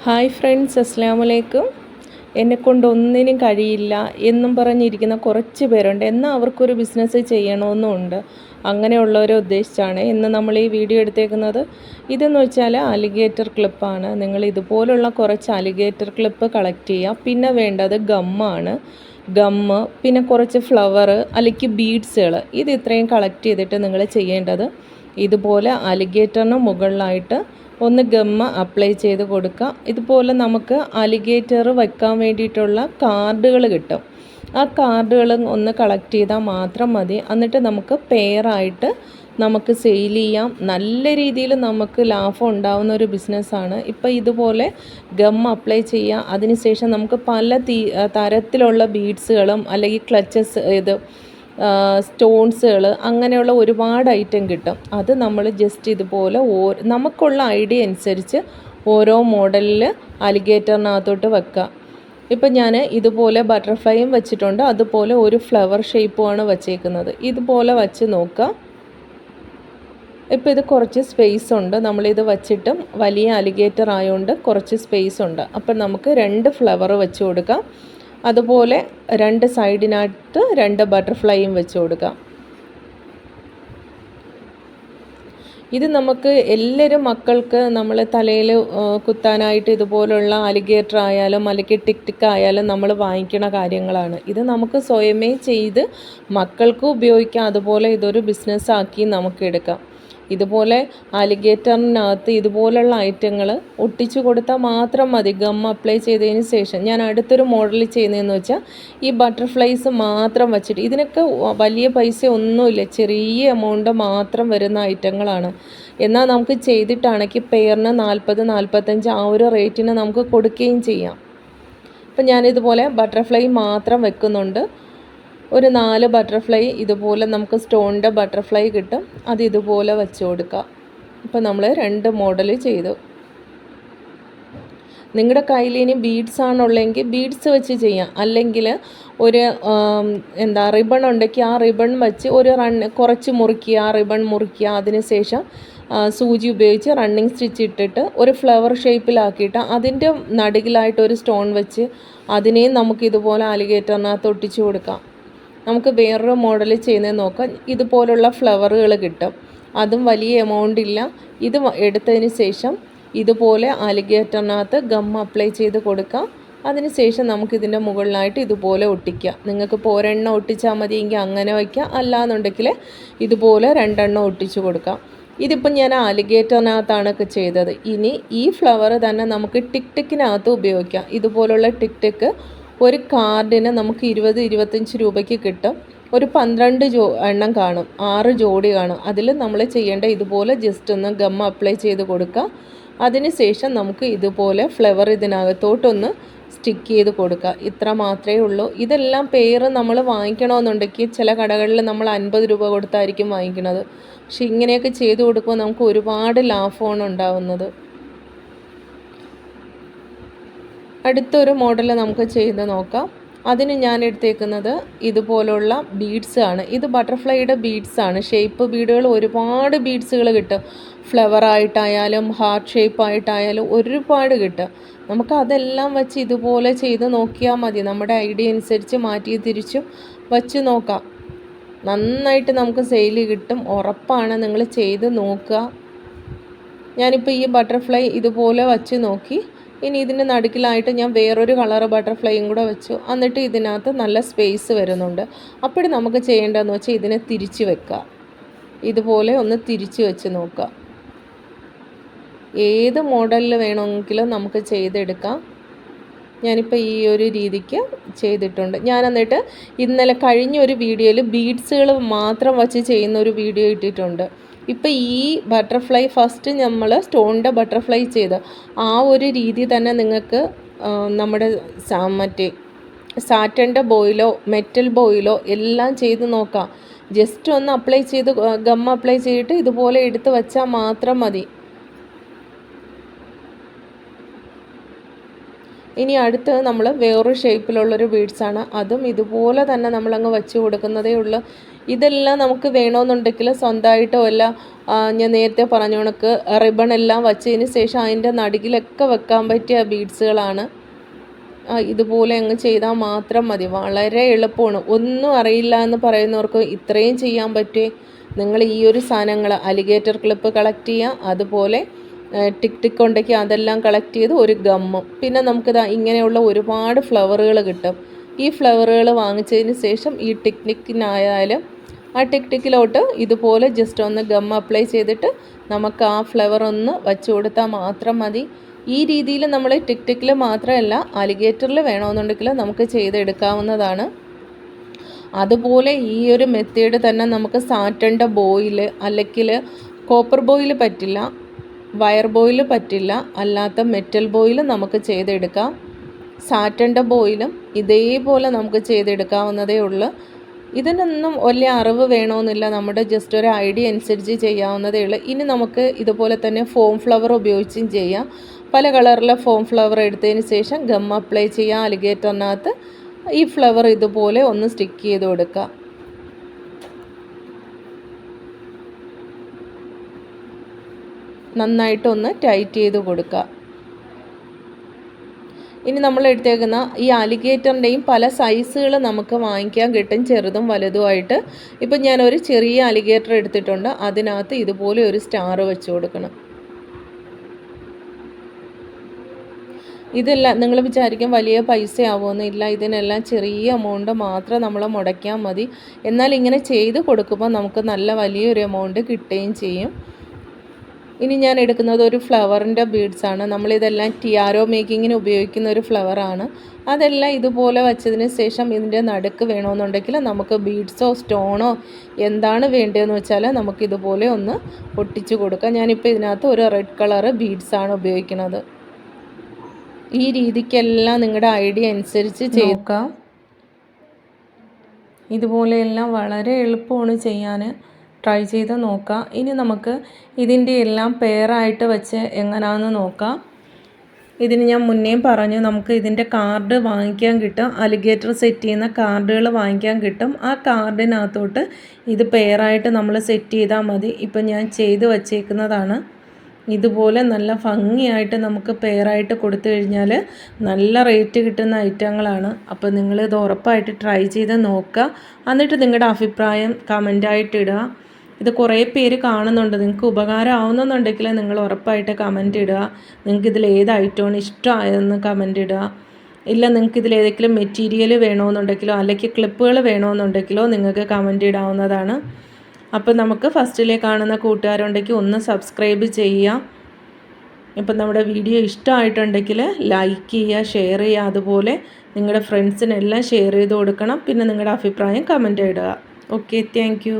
Hi friends, അസ്സലാമു അലൈക്കും. എന്നെക്കൊണ്ട് ഒന്നിനും കഴിയില്ല എന്നും പറഞ്ഞിരിക്കുന്ന കുറച്ച് പേരുണ്ട്. എന്നാൽ അവർക്കൊരു ബിസിനസ് ചെയ്യണമെന്നുമുണ്ട്. അങ്ങനെയുള്ളവരെ ഉദ്ദേശിച്ചാണ് ഇന്ന് നമ്മൾ ഈ വീഡിയോ എടുത്തേക്കുന്നത്. ഇതെന്ന് വെച്ചാൽ അലിഗേറ്റർ ക്ലിപ്പാണ്. നിങ്ങൾ ഇതുപോലുള്ള കുറച്ച് അലിഗേറ്റർ ക്ലിപ്പ് കളക്ട് ചെയ്യുക. പിന്നെ വേണ്ടത് ഗമ്മാണ്. ഗമ്മ്, പിന്നെ കുറച്ച് ഫ്ലവർ അല്ലെങ്കിൽ ബീഡ്സുകൾ. ഇത് ഇത്രയും കളക്ട് ചെയ്തിട്ട് നിങ്ങൾ ചെയ്യേണ്ടത് ഇതുപോലെ അലിഗേറ്ററിന് മുകളിലായിട്ട് ഒന്ന് ഗമ്മ അപ്ലൈ ചെയ്ത് കൊടുക്കുക. ഇതുപോലെ നമുക്ക് അലിഗേറ്റർ വയ്ക്കാൻ വേണ്ടിയിട്ടുള്ള കാർഡുകൾ കിട്ടും. ആ കാർഡുകൾ ഒന്ന് കളക്ട് ചെയ്താൽ മാത്രം മതി. എന്നിട്ട് നമുക്ക് പെയറായിട്ട് നമുക്ക് സെയിൽ ചെയ്യാം. നല്ല രീതിയിൽ നമുക്ക് ലാഭം ഉണ്ടാവുന്ന ഒരു ബിസിനസ്സാണ്. ഇപ്പോൾ ഇതുപോലെ ഗം അപ്ലൈ ചെയ്യുക. അതിനുശേഷം നമുക്ക് പല തരത്തിലുള്ള ബീഡ്സുകളും അല്ലെങ്കിൽ ക്ലച്ചസ് സ്റ്റോൺസുകൾ അങ്ങനെയുള്ള ഒരുപാട് ഐറ്റം കിട്ടും. അത് നമ്മൾ ജസ്റ്റ് ഇതുപോലെ നമുക്കുള്ള ഐഡിയ അനുസരിച്ച് ഓരോ മോഡലിൽ അലിഗേറ്ററിനകത്തോട്ട് വെക്കുക. ഇപ്പം ഞാൻ ഇതുപോലെ ബട്ടർഫ്ലൈയും വെച്ചിട്ടുണ്ട്, അതുപോലെ ഒരു ഫ്ലവർ ഷേപ്പുമാണ് വച്ചേക്കുന്നത്. ഇതുപോലെ വച്ച് നോക്കുക. ഇപ്പോൾ ഇത് കുറച്ച് സ്പേസ് ഉണ്ട്. നമ്മളിത് വച്ചിട്ടും വലിയ അലിഗേറ്റർ ആയതുകൊണ്ട് കുറച്ച് സ്പേസ് ഉണ്ട്. അപ്പം നമുക്ക് 2 ഫ്ലവർ വെച്ച് കൊടുക്കാം. അതുപോലെ 2 സൈഡിനകത്ത് 2 ബട്ടർഫ്ലൈയും വെച്ച് കൊടുക്കാം. ഇത് നമുക്ക് എല്ലാവരും മക്കൾക്ക് നമ്മൾ തലയിൽ കുത്താനായിട്ട് ഇതുപോലുള്ള അലിഗേറ്റർ ആയാലും അല്ലെങ്കിൽ ടിക് ആയാലും നമ്മൾ വാങ്ങിക്കണ കാര്യങ്ങളാണ്. ഇത് നമുക്ക് സ്വയമേ ചെയ്ത് മക്കൾക്ക് ഉപയോഗിക്കാം. അതുപോലെ ഇതൊരു ബിസിനസ്സാക്കി നമുക്ക് എടുക്കാം. ഇതുപോലെ അലിഗേറ്ററിനകത്ത് ഇതുപോലുള്ള ഐറ്റങ്ങൾ ഒട്ടിച്ചു കൊടുത്താൽ മാത്രം മതി. ഗം അപ്ലൈ ചെയ്തതിന് ശേഷം ഞാൻ അടുത്തൊരു മോഡൽ ചെയ്യുന്നതെന്ന് വെച്ചാൽ ഈ ബട്ടർഫ്ലൈസ് മാത്രം വച്ചിട്ട്, ഇതിനൊക്കെ വലിയ പൈസ ഒന്നുമില്ല, ചെറിയ എമൗണ്ട് മാത്രം വരുന്ന ഐറ്റങ്ങളാണ്. എന്നാൽ നമുക്ക് ചെയ്തിട്ടാണെങ്കിൽ പെയറിന് 40-45 ആ ഒരു റേറ്റിന് നമുക്ക് കൊടുക്കുകയും ചെയ്യാം. അപ്പം ഞാനിതുപോലെ ബട്ടർഫ്ലൈ മാത്രം വെക്കുന്നുണ്ട്. ഒരു 4 ബട്ടർഫ്ലൈ ഇതുപോലെ നമുക്ക് സ്റ്റോണിൻ്റെ ബട്ടർഫ്ലൈ കിട്ടും. അത് ഇതുപോലെ വെച്ച് കൊടുക്കുക. ഇപ്പോൾ നമ്മൾ 2 മോഡൽ ചെയ്തു. നിങ്ങളുടെ കയ്യിൽ ഇനി ബീഡ്സ് ആണുള്ളെങ്കിൽ ബീഡ്സ് വെച്ച് ചെയ്യാം. അല്ലെങ്കിൽ ഒരു റിബൺ ഉണ്ടെങ്കിൽ ആ റിബൺ വെച്ച് ഒരു കുറച്ച് മുറിക്കുക, ആ റിബൺ മുറിക്കുക. അതിനുശേഷം സൂചി ഉപയോഗിച്ച് റണ്ണിങ് സ്റ്റിച്ച് ഇട്ടിട്ട് ഒരു ഫ്ലവർ ഷേപ്പിലാക്കിയിട്ട് അതിൻ്റെ നടുകിലായിട്ട് ഒരു സ്റ്റോൺ വെച്ച് അതിനെയും നമുക്കിതുപോലെ അലിഗേറ്ററിനകത്ത് ഒട്ടിച്ചു കൊടുക്കാം. നമുക്ക് വേറൊരു മോഡൽ ചെയ്യുന്നത് നോക്കാം. ഇതുപോലുള്ള ഫ്ലവറുകൾ കിട്ടും. അതും വലിയ എമൗണ്ട് ഇല്ല. ഇത് എടുത്തതിന് ശേഷം ഇതുപോലെ അലിഗേറ്ററിനകത്ത് ഗം അപ്ലൈ ചെയ്ത് കൊടുക്കാം. അതിനുശേഷം നമുക്കിതിൻ്റെ മുകളിലായിട്ട് ഇതുപോലെ ഒട്ടിക്കുക. നിങ്ങൾക്ക് ഇപ്പോൾ ഒരെണ്ണം ഒട്ടിച്ചാൽ മതിയെങ്കിൽ അങ്ങനെ വയ്ക്കുക. അല്ലാന്നുണ്ടെങ്കിൽ ഇതുപോലെ 2 എണ്ണം ഒട്ടിച്ചു കൊടുക്കാം. ഇതിപ്പം ഞാൻ അലിഗേറ്ററിനകത്താണ് ചെയ്തത്. ഇനി ഈ ഫ്ലവർ തന്നെ നമുക്ക് ടിക്കിനകത്ത് ഉപയോഗിക്കാം. ഇതുപോലുള്ള ടിക്ക് ഒരു കാർഡിന് നമുക്ക് 20-25 രൂപയ്ക്ക് കിട്ടും. ഒരു 12 എണ്ണം കാണും, 6 ജോഡി കാണും. അതിൽ നമ്മൾ ചെയ്യേണ്ട ഇതുപോലെ ജസ്റ്റ് ഒന്ന് ഗം അപ്ലൈ ചെയ്ത് കൊടുക്കുക. അതിനുശേഷം നമുക്ക് ഇതുപോലെ ഫ്ലവർ ഇതിനകത്തോട്ടൊന്ന് സ്റ്റിക്ക് ചെയ്ത് കൊടുക്കുക. ഇത്ര മാത്രമേ ഉള്ളൂ. ഇതെല്ലാം പെയർ നമ്മൾ വാങ്ങിക്കണമെന്നുണ്ടെങ്കിൽ ചില കടകളിൽ നമ്മൾ 50 രൂപ കൊടുത്തായിരിക്കും വാങ്ങിക്കുന്നത്. പക്ഷെ ഇങ്ങനെയൊക്കെ ചെയ്ത് കൊടുക്കുമ്പോൾ നമുക്ക് ഒരുപാട് ലാഭമാണ് ഉണ്ടാവുന്നത്. അടുത്തൊരു മോഡൽ നമുക്ക് ചെയ്ത് നോക്കാം. അതിന് ഞാൻ എടുത്തേക്കുന്നത് ഇതുപോലുള്ള ബീഡ്സ് ആണ്. ഇത് ബട്ടർഫ്ലൈയുടെ ബീഡ്സ് ആണ്. ഷേപ്പ് ബീഡുകൾ ഒരുപാട് ബീഡ്സുകൾ കിട്ടും. ഫ്ലവർ ആയിട്ടായാലും ഹാർട്ട് ഷേപ്പായിട്ടായാലും ഒരുപാട് കിട്ടും. നമുക്ക് അതെല്ലാം വെച്ച് ഇതുപോലെ ചെയ്ത് നോക്കിയാൽ മതി. നമ്മുടെ ഐഡിയ അനുസരിച്ച് മാറ്റി തിരിച്ചും വച്ച് നോക്കാം. നന്നായിട്ട് നമുക്ക് സെയിൽ കിട്ടും, ഉറപ്പാണ്. നിങ്ങൾ ചെയ്ത് നോക്കുക. ഞാനിപ്പോൾ ഈ ബട്ടർഫ്ലൈ ഇതുപോലെ വച്ച് നോക്കി. ഇനി ഇതിൻ്റെ നടുക്കിലായിട്ട് ഞാൻ വേറൊരു കളർ ബട്ടർഫ്ലൈയും കൂടെ വെച്ചു. എന്നിട്ട് ഇതിനകത്ത് നല്ല സ്പേസ് വരുന്നുണ്ട്. അപ്പോഴും നമുക്ക് ചെയ്യേണ്ടതെന്ന് വെച്ചാൽ ഇതിനെ തിരിച്ച് വെക്കുക. ഇതുപോലെ ഒന്ന് തിരിച്ച് വെച്ച് നോക്കുക. ഏത് മോഡലിൽ വേണമെങ്കിലും നമുക്ക് ചെയ്തെടുക്കാം. ഞാനിപ്പോൾ ഈ ഒരു രീതിക്ക് ചെയ്തിട്ടുണ്ട്. ഞാൻ എന്നിട്ട് ഇന്നലെ കഴിഞ്ഞ ഒരു വീഡിയോയിൽ ബീഡ്സുകൾ മാത്രം വച്ച് ചെയ്യുന്ന ഒരു വീഡിയോ ഇട്ടിട്ടുണ്ട്. ഇപ്പോൾ ഈ ബട്ടർഫ്ലൈ ഫസ്റ്റ് നമ്മൾ സ്റ്റോണിൻ്റെ ബട്ടർഫ്ലൈ ചെയ്ത് ആ ഒരു രീതി തന്നെ നിങ്ങൾക്ക് നമ്മുടെ മറ്റേ സാറ്റൻ്റെ ബോയിലോ മെറ്റൽ ബോയിലോ എല്ലാം ചെയ്ത് നോക്കാം. ജസ്റ്റ് ഒന്ന് അപ്ലൈ ചെയ്ത് ഗം അപ്ലൈ ചെയ്തിട്ട് ഇതുപോലെ എടുത്ത് വെച്ചാൽ മാത്രം മതി. ഇനി അടുത്ത് നമ്മൾ വേറൊരു ഷേപ്പിലുള്ളൊരു ബീഡ്സാണ്. അതും ഇതുപോലെ തന്നെ നമ്മളങ്ങ് വെച്ച് കൊടുക്കുന്നതേ ഉള്ളൂ. ഇതെല്ലാം നമുക്ക് വേണമെന്നുണ്ടെങ്കിൽ സ്വന്തമായിട്ട് വല്ല ഞാൻ നേരത്തെ പറഞ്ഞ കണക്ക് റിബൺ എല്ലാം വച്ചതിന് ശേഷം അതിൻ്റെ നടുകിലൊക്കെ വെക്കാൻ പറ്റിയ ബീഡ്സുകളാണ്. ഇതുപോലെ അങ്ങ് ചെയ്താൽ മാത്രം മതി. വളരെ എളുപ്പമാണ്. ഒന്നും അറിയില്ല എന്ന് പറയുന്നവർക്ക് ഇത്രയും ചെയ്യാൻ പറ്റുമേ. നിങ്ങൾ ഈ ഒരു സാധനങ്ങൾ അലിഗേറ്റർ ക്ലിപ്പ് കളക്ട് ചെയ്യുക, അതുപോലെ ടിക് ടിക് ഉണ്ടെങ്കിൽ അതെല്ലാം കളക്ട് ചെയ്ത് ഒരു ഗമ്മും, പിന്നെ നമുക്കിത് ഇങ്ങനെയുള്ള ഒരുപാട് ഫ്ലവറുകൾ കിട്ടും. ഈ ഫ്ലവറുകൾ വാങ്ങിച്ചതിന് ശേഷം ഈ ടിക്നിക്കിനായാലും ആ ടിക്നിക്കിലോട്ട് ഇതുപോലെ ജസ്റ്റ് ഒന്ന് ഗം അപ്ലൈ ചെയ്തിട്ട് നമുക്ക് ആ ഫ്ലവർ ഒന്ന് വച്ചു കൊടുത്താൽ മാത്രം മതി. ഈ രീതിയിൽ നമ്മൾ ടിക്നിക്കിൽ മാത്രമല്ല അലിഗേറ്ററിൽ വേണമെന്നുണ്ടെങ്കിൽ നമുക്ക് ചെയ്തെടുക്കാവുന്നതാണ്. അതുപോലെ ഈ ഒരു മെത്തേഡ് തന്നെ നമുക്ക് സാറ്റൻ്റെ ബോയിൽ അല്ലെങ്കിൽ കോപ്പർ ബോയിൽ പറ്റില്ല, വയർ ബോയിൽ പറ്റില്ല, അല്ലാത്ത മെറ്റൽ ബോയിൽ നമുക്ക് ചെയ്തെടുക്കാം. സാറ്റൻ്റെ ബോയിലും ഇതേപോലെ നമുക്ക് ചെയ്തെടുക്കാവുന്നതേ ഉള്ളൂ. ഇതിനൊന്നും വലിയ അറിവ് വേണമെന്നില്ല, നമ്മുടെ ജസ്റ്റ് ഒരു ഐഡിയ അനുസരിച്ച് ചെയ്യാവുന്നതേ ഉള്ളൂ. ഇനി നമുക്ക് ഇതുപോലെ തന്നെ ഫോം ഫ്ലവർ ഉപയോഗിച്ചും ചെയ്യാം. പല കളറിലെ ഫോം ഫ്ലവർ എടുത്തതിന് ശേഷം ഗം അപ്ലൈ ചെയ്യാം. അലിഗേറ്ററിനകത്ത് ഈ ഫ്ലവർ ഇതുപോലെ ഒന്ന് സ്റ്റിക്ക് ചെയ്ത് കൊടുക്കുക. നന്നായിട്ടൊന്ന് ടൈറ്റ് ചെയ്ത് കൊടുക്കുക. ഇനി നമ്മൾ എടുത്തേക്കുന്ന ഈ അലിഗേറ്ററിൻ്റെയും പല സൈസുകൾ നമുക്ക് വാങ്ങിക്കാൻ കിട്ടും, ചെറുതും വലുതുമായിട്ട്. ഇപ്പം ഞാനൊരു ചെറിയ അലിഗേറ്റർ എടുത്തിട്ടുണ്ട്, അതിനകത്ത് ഇതുപോലെ ഒരു സ്റ്റാർ വെച്ച് കൊടുക്കണം. ഇതെല്ലാം നിങ്ങൾ വിചാരിക്കും വലിയ പൈസ ആവുമെന്നില്ല, ഇതിനെല്ലാം ചെറിയ എമൗണ്ട് മാത്രം നമ്മൾ മുടക്കിയാൽ മതി. എന്നാൽ ഇങ്ങനെ ചെയ്ത് കൊടുക്കുമ്പോൾ നമുക്ക് നല്ല വലിയൊരു എമൗണ്ട് കിട്ടുകയും ചെയ്യും. ഇനി ഞാൻ എടുക്കുന്നത് ഒരു ഫ്ലവറിൻ്റെ ബീഡ്സാണ്. നമ്മളിതെല്ലാം ടിയാരോ മേക്കിങ്ങിന് ഉപയോഗിക്കുന്ന ഒരു ഫ്ലവറാണ്. അതെല്ലാം ഇതുപോലെ വച്ചതിന് ശേഷം ഇതിൻ്റെ നടുക്ക് വേണമെന്നുണ്ടെങ്കിൽ നമുക്ക് ബീഡ്സോ സ്റ്റോണോ എന്താണ് വേണ്ടതെന്ന് വെച്ചാൽ നമുക്കിതുപോലെ ഒന്ന് ഒട്ടിച്ചു കൊടുക്കാം. ഞാനിപ്പോൾ ഇതിനകത്ത് ഒരു റെഡ് കളറ് ബീഡ്സാണ് ഉപയോഗിക്കുന്നത്. ഈ രീതിക്കെല്ലാം നിങ്ങളുടെ ഐഡിയ അനുസരിച്ച് ചെയ്ക്കാം. ഇതുപോലെയെല്ലാം വളരെ എളുപ്പമാണ് ചെയ്യാൻ. ട്രൈ ചെയ്ത് നോക്കാം. ഇനി നമുക്ക് ഇതിൻ്റെ എല്ലാം പെയറായിട്ട് വെച്ച് എങ്ങനെയാണെന്ന് നോക്കാം. ഇതിന് ഞാൻ മുന്നേയും പറഞ്ഞു, നമുക്ക് ഇതിൻ്റെ കാർഡ് വാങ്ങിക്കാൻ കിട്ടും. അലിഗേറ്റർ സെറ്റ് ചെയ്യുന്ന കാർഡുകൾ വാങ്ങിക്കാൻ കിട്ടും. ആ കാർഡിനകത്തോട്ട് ഇത് പെയറായിട്ട് നമ്മൾ സെറ്റ് ചെയ്താൽ മതി. ഇപ്പം ഞാൻ ചെയ്ത് വച്ചേക്കുന്നതാണ്. ഇതുപോലെ നല്ല ഭംഗിയായിട്ട് നമുക്ക് പെയറായിട്ട് കൊടുത്തു കഴിഞ്ഞാൽ നല്ല റേറ്റ് കിട്ടുന്ന ഐറ്റങ്ങളാണ്. അപ്പോൾ നിങ്ങളിത് ഉറപ്പായിട്ട് ട്രൈ ചെയ്ത് നോക്കുക. എന്നിട്ട് നിങ്ങളുടെ അഭിപ്രായം കമൻ്റായിട്ട് ഇടുക. ഇത് കുറേ പേര് കാണുന്നുണ്ട്, നിങ്ങൾക്ക് ഉപകാരം ആവുന്നുണ്ടെങ്കിൽ നിങ്ങൾ ഉറപ്പായിട്ട് കമൻ്റ് ഇടുക. നിങ്ങൾക്ക് ഇതിൽ ഏത് ഐറ്റമാണ് ഇഷ്ടമായതെന്ന് കമൻ്റ് ഇടുക. ഇല്ല നിങ്ങൾക്ക് ഇതിൽ ഏതെങ്കിലും മെറ്റീരിയൽ വേണമെന്നുണ്ടെങ്കിലോ അല്ലെങ്കിൽ ക്ലിപ്പുകൾ വേണമെന്നുണ്ടെങ്കിലോ നിങ്ങൾക്ക് കമൻ്റ് ഇടാവുന്നതാണ്. അപ്പോൾ നമുക്ക് ഫസ്റ്റിലെ കാണുന്ന കൂട്ടുകാരുണ്ടെങ്കിൽ ഒന്ന് സബ്സ്ക്രൈബ് ചെയ്യുക. ഇപ്പം നമ്മുടെ വീഡിയോ ഇഷ്ടമായിട്ടുണ്ടെങ്കിൽ ലൈക്ക് ചെയ്യുക, ഷെയർ ചെയ്യുക. അതുപോലെ നിങ്ങളുടെ ഫ്രണ്ട്സിനെല്ലാം ഷെയർ ചെയ്ത് കൊടുക്കണം. പിന്നെ നിങ്ങളുടെ അഭിപ്രായം കമൻ്റ് ഇടുക. Okay, thank you.